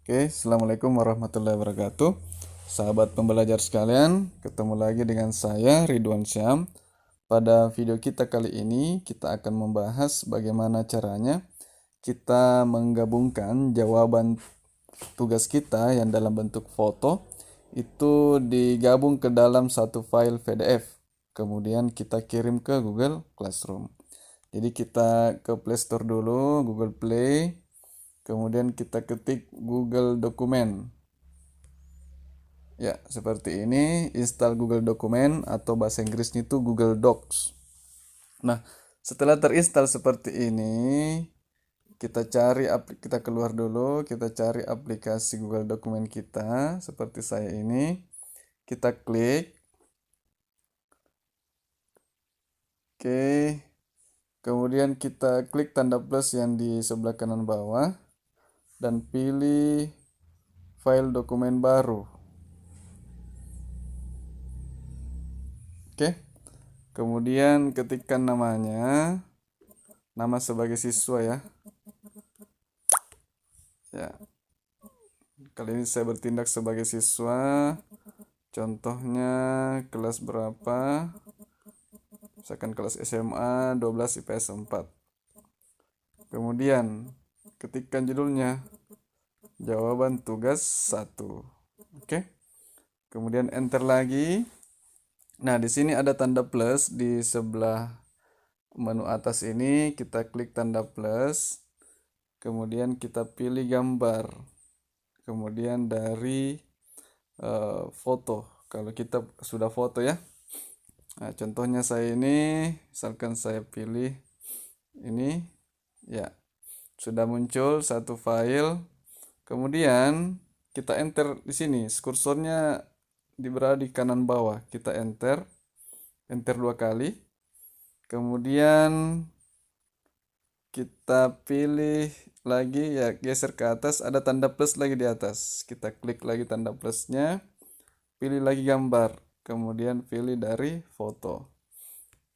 Oke, Assalamualaikum warahmatullahi wabarakatuh. Sahabat pembelajar sekalian, ketemu lagi dengan saya Ridwan Syam. Pada video kita kali ini, kita akan membahas bagaimana caranya kita menggabungkan jawaban tugas kita yang dalam bentuk foto itu digabung ke dalam satu file PDF. Kemudian kita kirim ke Google Classroom. Jadi kita ke Play Store dulu, Google Play. Kemudian kita ketik Google Dokumen. Ya, seperti ini, install Google Dokumen atau bahasa Inggrisnya itu Google Docs. Nah, setelah terinstall seperti ini, kita keluar dulu, kita cari aplikasi Google Dokumen kita seperti saya ini. Kita klik. Oke. Kemudian kita klik tanda plus yang di sebelah kanan bawah dan pilih file dokumen baru. Oke. Kemudian ketikkan namanya, nama sebagai siswa ya. Ya. Kali ini saya bertindak sebagai siswa. Contohnya kelas berapa? Misalkan kelas SMA 12 IPS 4. Kemudian ketikkan judulnya, jawaban tugas 1. Oke. Kemudian enter lagi. Nah, di sini ada tanda plus di sebelah menu atas ini, kita klik tanda plus. Kemudian kita pilih gambar. Kemudian dari foto. Kalau kita sudah foto ya. Nah, contohnya saya ini, misalkan saya pilih ini, ya sudah muncul satu file. Kemudian kita enter di sini, kursornya berada di kanan bawah. Kita enter 2 kali. Kemudian kita pilih lagi ya, geser ke atas, ada tanda plus lagi di atas. Kita klik lagi tanda plusnya, pilih lagi gambar, kemudian pilih dari foto.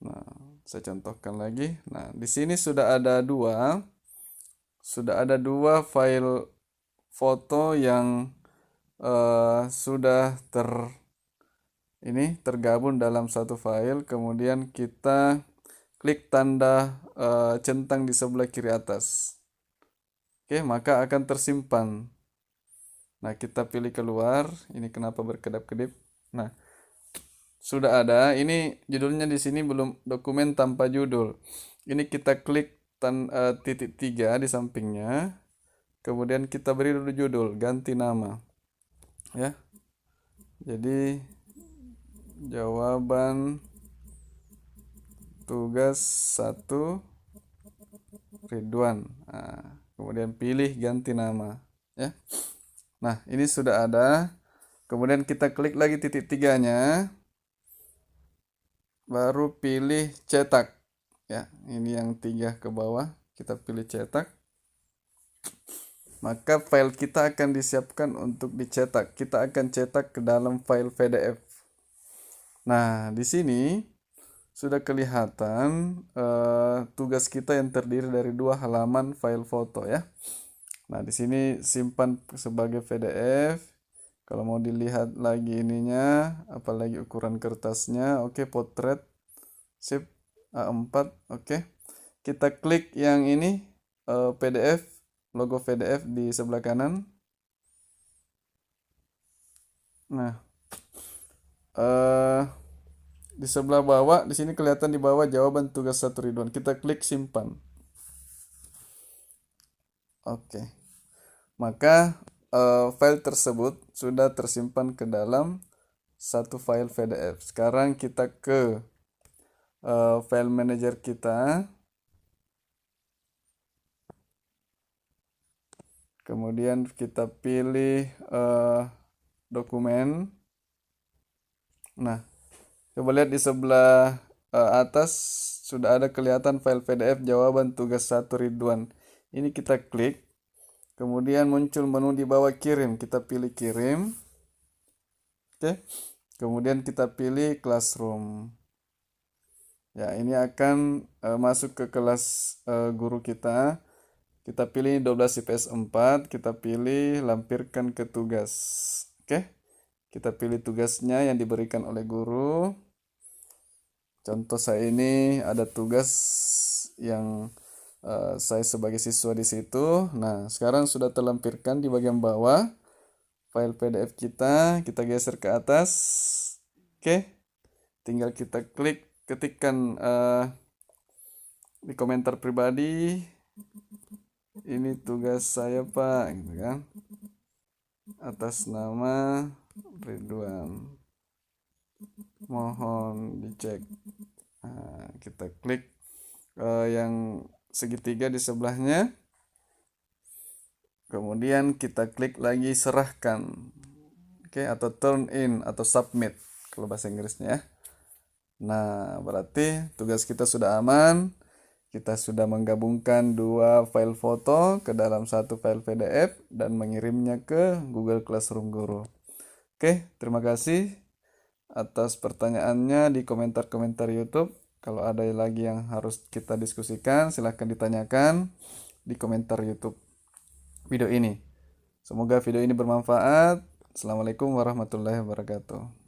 Nah, saya contohkan lagi. Nah, di sini sudah ada dua file foto yang sudah tergabung dalam satu file. Kemudian kita klik tanda centang di sebelah kiri atas. Oke, maka akan tersimpan. Nah, kita pilih keluar. Ini kenapa berkedap-kedip? Nah, sudah ada. Ini judulnya di sini belum, dokumen tanpa judul. Ini kita klik titik 3 di sampingnya. Kemudian kita beri dulu judul, ganti nama. Ya. Jadi jawaban tugas 1 Ridwan. Nah, kemudian pilih ganti nama, ya. Nah, ini sudah ada. Kemudian kita klik lagi titik 3-nya. Baru pilih cetak. Ya, ini yang 3 ke bawah, kita pilih cetak. Maka file kita akan disiapkan untuk dicetak. Kita akan cetak ke dalam file PDF. Nah, di sini sudah kelihatan tugas kita yang terdiri dari 2 halaman file foto ya. Nah, di sini simpan sebagai PDF. Kalau mau dilihat lagi ininya, apalagi ukuran kertasnya, oke, potret, sip, A4, oke. Kita klik yang ini, PDF, logo PDF di sebelah kanan. Nah, di sebelah bawah, di sini kelihatan di bawah jawaban tugas 1 Ridwan. Kita klik simpan. Oke. Maka file tersebut sudah tersimpan ke dalam satu file PDF. Sekarang kita ke file manager kita. Kemudian kita pilih dokumen. Nah, coba lihat di sebelah atas sudah ada kelihatan file PDF jawaban tugas 1 Ridwan. Ini kita klik. Kemudian muncul menu di bawah kirim. Kita pilih kirim. Oke. Kemudian kita pilih classroom. Ya, ini akan masuk ke kelas guru kita. Kita pilih 12 IPS 4, kita pilih lampirkan ke tugas. Oke, kita pilih tugasnya yang diberikan oleh guru. Contoh saya ini ada tugas yang saya sebagai siswa di situ. Nah, sekarang sudah terlampirkan di bagian bawah file PDF kita geser ke atas. Oke, tinggal kita klik, ketikkan di komentar pribadi, ini tugas saya Pak, gitu kan, atas nama Ridwan, mohon dicek. Nah, kita klik yang segitiga di sebelahnya, kemudian kita klik lagi serahkan, oke, atau turn in atau submit kalau bahasa Inggrisnya ya. Nah, berarti tugas kita sudah aman. Kita sudah menggabungkan dua file foto ke dalam satu file PDF dan mengirimnya ke Google Classroom Guru. Oke, terima kasih atas pertanyaannya di komentar-komentar YouTube. Kalau ada lagi yang harus kita diskusikan, silahkan ditanyakan di komentar YouTube video ini. Semoga video ini bermanfaat. Assalamualaikum warahmatullahi wabarakatuh.